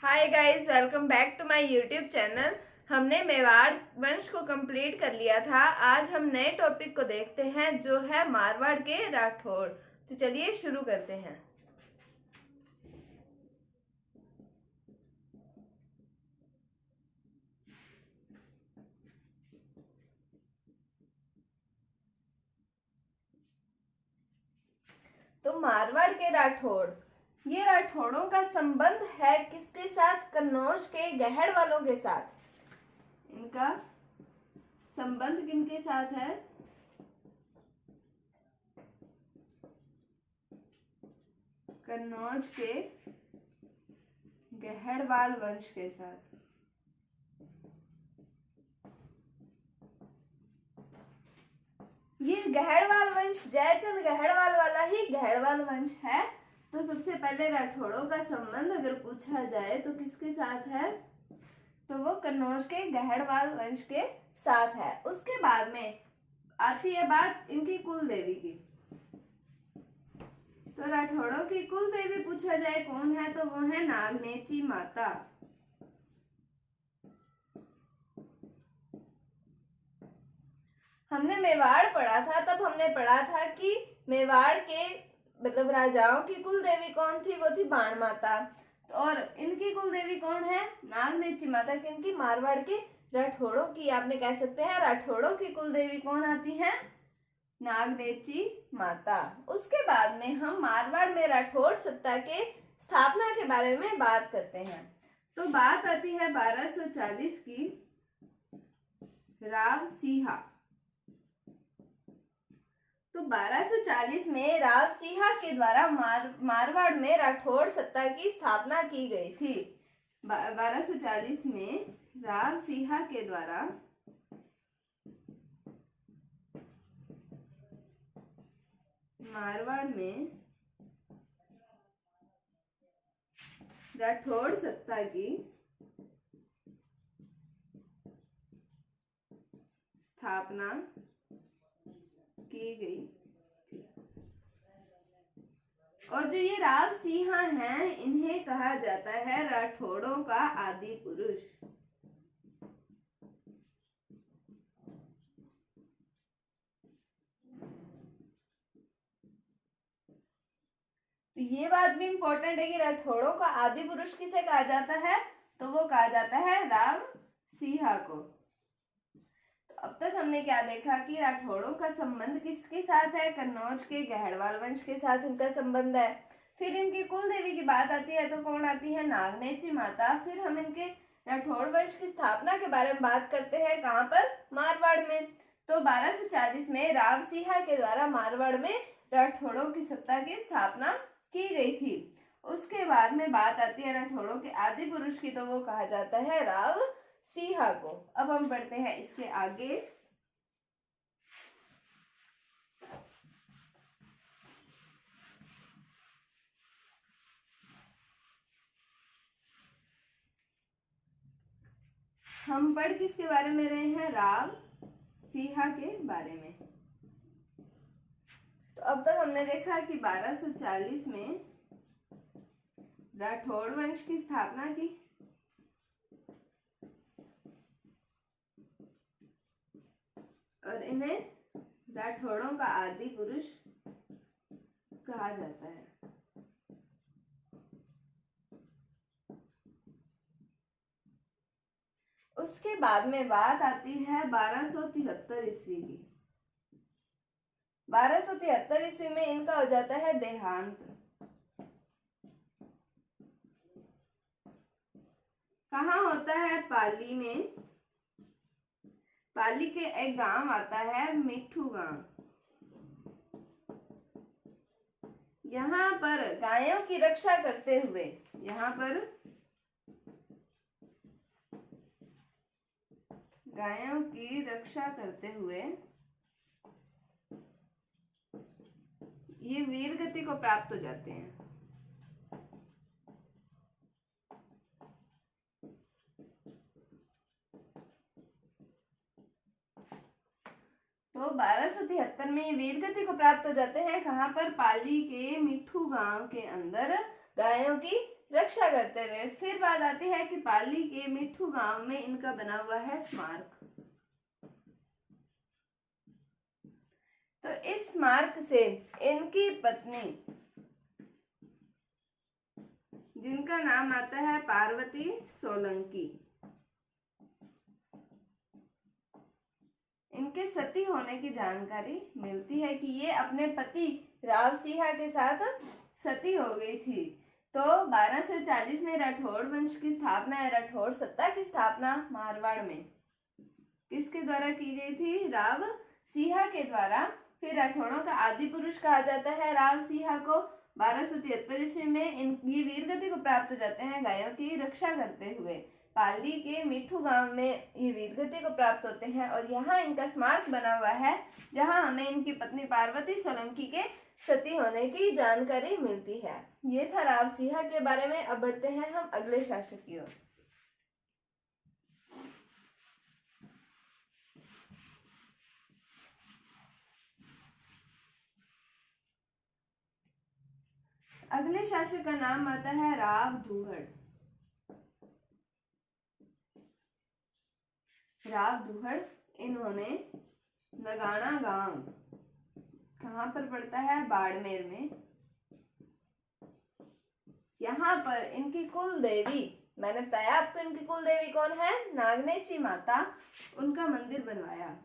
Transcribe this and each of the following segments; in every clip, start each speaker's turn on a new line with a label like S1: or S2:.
S1: Hi guys, welcome back to my YouTube channel. हमने मेवाड़ वंश को कंप्लीट कर लिया था। आज हम नए टॉपिक को देखते हैं जो है मारवाड़ के राठौड़। तो चलिए शुरू करते हैं। तो मारवाड़ के राठौड़, ये राठौड़ों का संबंध है किसके साथ? कन्नौज के गहड़ वालों के साथ। इनका संबंध किनके साथ है? कन्नौज के गहड़वाल वंश के साथ। ये गहड़वाल वंश जयचंद गहड़वाल वाला ही गहड़वाल वंश है। तो सबसे पहले राठौड़ों का संबंध अगर पूछा जाए तो किसके साथ है? तो वो कन्नौज के गहड़वाल वंश के साथ है। उसके बाद में आती है बात इनकी कुल देवी की। तो राठौड़ों की कुल देवी पूछा जाए कौन है, तो वो है नागनेची माता। हमने मेवाड़ पढ़ा था, तब हमने पढ़ा था कि मेवाड़ के मतलब राजाओं की कुल देवी कौन थी? वो थी बाण माता। और इनकी कुल देवी कौन है? नागनेची माता। किनकी? मारवाड़ के राठौड़ों की। आपने कह सकते हैं राठौड़ों की कुल देवी कौन आती है? नागनेची माता। उसके बाद में हम मारवाड़ में राठौड़ सत्ता के स्थापना के बारे में बात करते हैं। तो बात आती है 1240 की राव सिहा। तो 1240 में राव सिहा के द्वारा मारवाड़ में राठौड़ सत्ता की स्थापना की गई थी। 1240 में राव सिहा के द्वारा मारवाड़ में राठौड़ सत्ता की स्थापना की गई थी। और जो ये राव सिंहा हैं, इन्हें कहा जाता है राठौड़ों का आदि पुरुष। तो ये बात भी इंपॉर्टेंट है कि राठौड़ों का आदि पुरुष किसे कहा जाता है? तो वो कहा जाता है राव सिंहा को। तो अब तक हमने क्या देखा कि राठौड़ों का संबंध किसके साथ है? कन्नौज के गहड़वाल वंश के साथ इनका संबंध है। फिर इनकी कुल देवी की बात आती है, तो कौन आती है? नागनेची माता। फिर हम इनके राठौड़ वंश की स्थापना के बारे में बात करते हैं। कहाँ पर? मारवाड़ में। तो 1240 में राव सिंहा के द्वारा मारवाड़ में राठौड़ों की सत्ता की स्थापना की गई थी। उसके बाद में बात आती है राठौड़ों के आदि पुरुष की, तो वो कहा जाता है राव सिंहा को। अब हम पढ़ते हैं इसके आगे। हम पढ़ किसके बारे में रहे हैं? राव सिंहा के बारे में। तो अब तक हमने देखा कि 1240 में राठौड़ वंश की स्थापना की। और इन्हें राठौड़ों का आदि पुरुष कहा जाता है। उसके बाद में बात आती है 1273 ईस्वी की। 1273 ईस्वी में इनका हो जाता है देहांत। कहाँ होता है? पाली में। पाली के एक गांव आता है मिठू गांव। यहाँ पर गायों की रक्षा करते हुए, यहाँ पर गायों की रक्षा करते हुए ये वीर गति को प्राप्त हो जाते हैं। तो 1273 में ये वीर गति को प्राप्त हो जाते हैं। कहाँ पर? पाली के मिठू गांव के अंदर गायों की रक्षा करते हुए। फिर बात आती है कि पाली के मिठू गांव में इनका बना हुआ है स्मारक। तो इस स्मारक से इनकी पत्नी, जिनका नाम आता है पार्वती सोलंकी, इनके सती होने की जानकारी मिलती है कि ये अपने पति राव सिंहा के साथ सती हो गई थी। तो 1240 में राठौड़ वंश की स्थापना या राठौड़ सत्ता की स्थापना मारवाड़ में किसके द्वारा की गई थी? राव सिंहा के द्वारा। फिर राठौड़ों का आदि पुरुष कहा जाता है राव सिंहा को। 1273 ईस्वी में ये वीर गति को प्राप्त हो जाते हैं गायों की रक्षा करते हुए। पाली के मिठू गांव में ये वीर गति को प्राप्त होते हैं और यहाँ इनका स्मारक बना हुआ है, जहाँ हमें इनकी पत्नी पार्वती सोलंकी के सती होने की जानकारी मिलती है। ये था राव सिंहा के बारे में। अब बढ़ते हैं हम अगले शासक की ओर। अगले शासक का नाम आता है राव दुहड़। राव दुहड़, इन्होंने नगाना गांव कहाँ पर पड़ता है? बाड़मेर में। यहाँ पर इनकी कुल देवी, मैंने बताया आपको इनकी कुल देवी कौन है? नागनेची माता, उनका मंदिर बनवाया।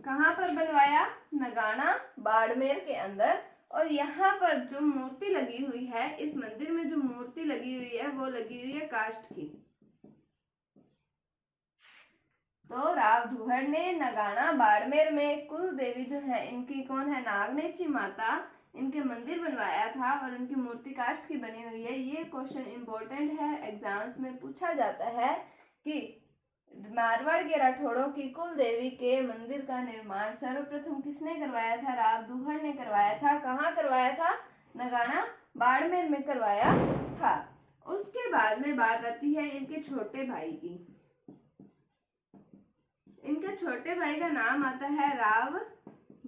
S1: कहाँ पर बनवाया? नगाना, बाड़मेर के अंदर। और यहाँ पर जो मूर्ति लगी हुई है, इस मंदिर में जो मूर्ति लगी हुई है वो लगी हुई है काष्ठ की। तो राव दुहड़ ने नगाना बाड़मेर में कुल देवी जो है इनकी कौन है? नागनेची माता, इनके मंदिर बनवाया था और इनकी मूर्ति काष्ठ की बनी हुई है। ये क्वेश्चन इंपॉर्टेंट है, एग्जाम्स में पूछा जाता है कि मारवाड़ के राठौड़ों की कुल देवी के मंदिर का निर्माण सर्वप्रथम किसने करवाया था? राव दुहड़ ने करवाया था। कहाँ करवाया था? नगाना बाड़मेर में करवाया था। उसके बाद में बात आती है इनके छोटे भाई की। इनके छोटे भाई का नाम आता है राव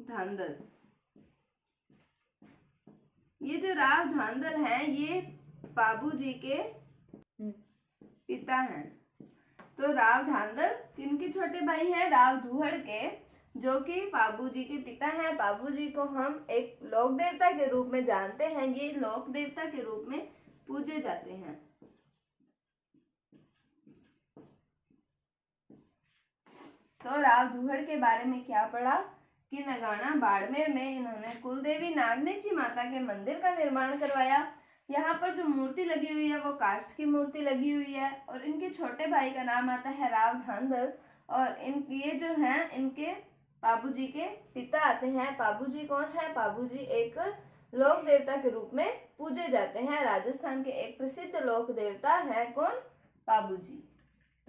S1: धांधल। ये जो राव धांधल हैं, ये बाबूजी के पिता हैं। तो राव धांधल किनके छोटे भाई हैं? राव दुहड़ के, जो कि बाबूजी के पिता हैं। बाबूजी को हम एक लोक देवता के रूप में जानते हैं। ये लोक देवता के रूप में पूजे जाते हैं। तो राव दुहड़ के बारे में क्या पढ़ा कि नगाना बाड़मेर में इन्होंने कुल देवी नागनेची माता के मंदिर का निर्माण करवाया। यहाँ पर जो मूर्ति लगी हुई है वो काष्ठ की मूर्ति लगी हुई है। और इनके छोटे भाई का नाम आता है राव धांधल। और ये जो हैं इनके बाबूजी के पिता आते हैं। बाबूजी कौन है? बाबूजी एक लोक देवता के रूप में पूजे जाते हैं। राजस्थान के एक प्रसिद्ध लोक देवता है कौन? बाबूजी।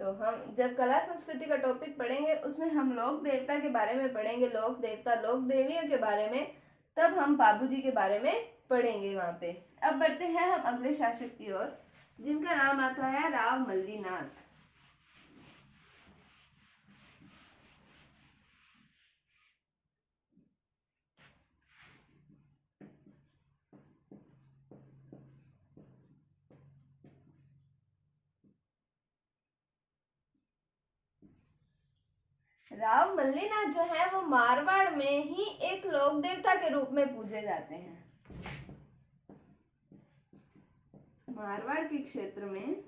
S1: तो हम जब कला संस्कृति का टॉपिक पढ़ेंगे उसमें हम लोक देवता के बारे में पढ़ेंगे, लोक देवता लोक देवियों के बारे में, तब हम बाबूजी के बारे में पढ़ेंगे वहां पे। अब बढ़ते हैं हम अगले शासक की ओर, जिनका नाम आता है राव मल्लीनाथ। राव मल्लीनाथ जो है वो मारवाड़ में ही एक लोक देवता के रूप में पूजे जाते हैं। मारवाड़ के क्षेत्र में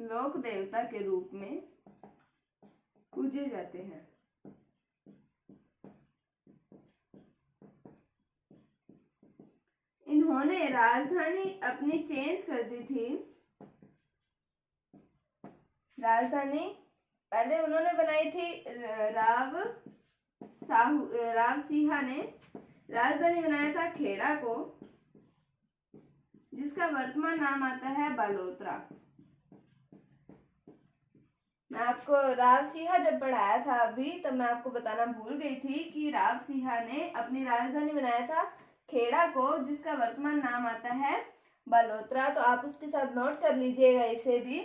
S1: लोक देवता के रूप में पूजे जाते हैं। इन्होंने राजधानी अपनी चेंज कर दी थी। राजधानी पहले उन्होंने बनाई थी, राव सिंहा ने राजधानी बनाया था खेड़ा को, जिसका वर्तमान नाम आता है बालोतरा। मैं आपको राव सिंहा जब पढ़ाया था अभी, तब मैं आपको बताना भूल गई थी कि राव सिंहा ने अपनी राजधानी बनाया था खेड़ा को, जिसका वर्तमान नाम आता है बालोतरा। तो आप उसके साथ नोट कर लीजिएगा इसे भी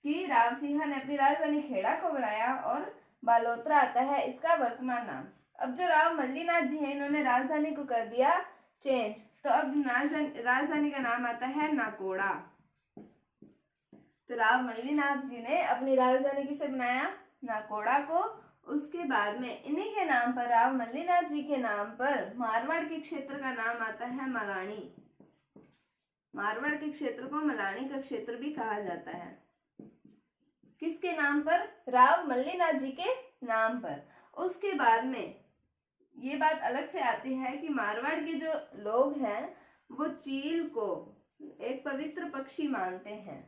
S1: कि राव सिंहा ने अपनी राजधानी खेड़ा को बनाया और बालोतरा आता है इसका वर्तमान नाम। अब जो राव मल्लीनाथ जी हैं, इन्होंने राजधानी को कर दिया चेंज, तो अब राजधानी का नाम आता है नाकोड़ा। तो राव मल्लीनाथ जी ने अपनी राजधानी किसे बनाया? नाकोड़ा को। उसके बाद में इन्हीं के नाम पर, राव मल्लीनाथ जी के नाम पर, मारवाड़ के क्षेत्र का नाम आता है मलानी। मारवाड़ के क्षेत्र को मलानी का क्षेत्र भी कहा जाता है। किसके नाम पर? राव मल्लीनाथ जी के नाम पर। उसके बाद में ये बात अलग से आती है कि मारवाड़ के जो लोग हैं वो चील को एक पवित्र पक्षी मानते हैं।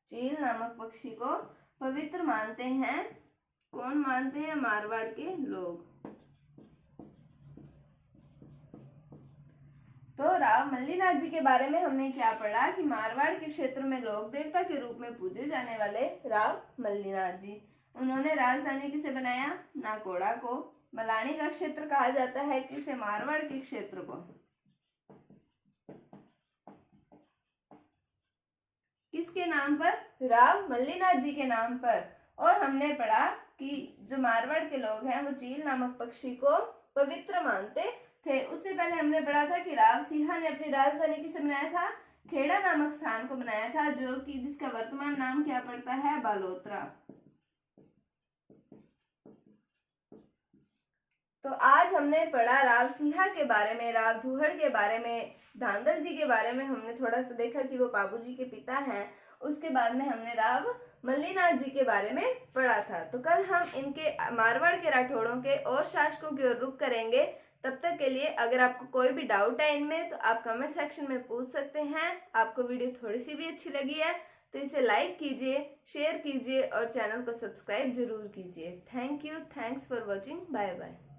S1: चील नामक पक्षी को पवित्र मानते हैं। कौन मानते हैं? मारवाड़ के लोग। तो राव मल्लीनाथ जी के बारे में हमने क्या पढ़ा कि मारवाड़ के क्षेत्र में लोक देवता के रूप में पूजे जाने वाले राव मल्लीनाथ जी, उन्होंने राजधानी किसे बनाया? नाकोड़ा को। मलानी का क्षेत्र कहा जाता है किसे? मारवाड़ के क्षेत्र को। किसके नाम पर? राव मल्लीनाथ जी के नाम पर। और हमने पढ़ा कि जो मारवाड़ के लोग हैं वो चील नामक पक्षी को पवित्र मानते थे। उससे पहले हमने पढ़ा था कि राव सिंहा ने अपनी राजधानी किसे बनाया था? खेड़ा नामक स्थान को बनाया था, जो कि जिसका वर्तमान नाम क्या पड़ता है? बालोतरा। तो आज हमने पढ़ा राव सिंहा के बारे में, राव धूहड़ के बारे में, धांधल जी के बारे में हमने थोड़ा सा देखा कि वो बाबूजी के पिता हैं। उसके बाद में हमने राव मल्लीनाथ जी के बारे में पढ़ा था। तो कल हम इनके मारवाड़ के राठौड़ों के और शासकों की ओर रुख करेंगे। तब तक के लिए अगर आपको कोई भी डाउट है इनमें तो आप कमेंट सेक्शन में पूछ सकते हैं। आपको वीडियो थोड़ी सी भी अच्छी लगी है तो इसे लाइक कीजिए, शेयर कीजिए और चैनल को सब्सक्राइब जरूर कीजिए। Thank you, thanks for watching, bye bye.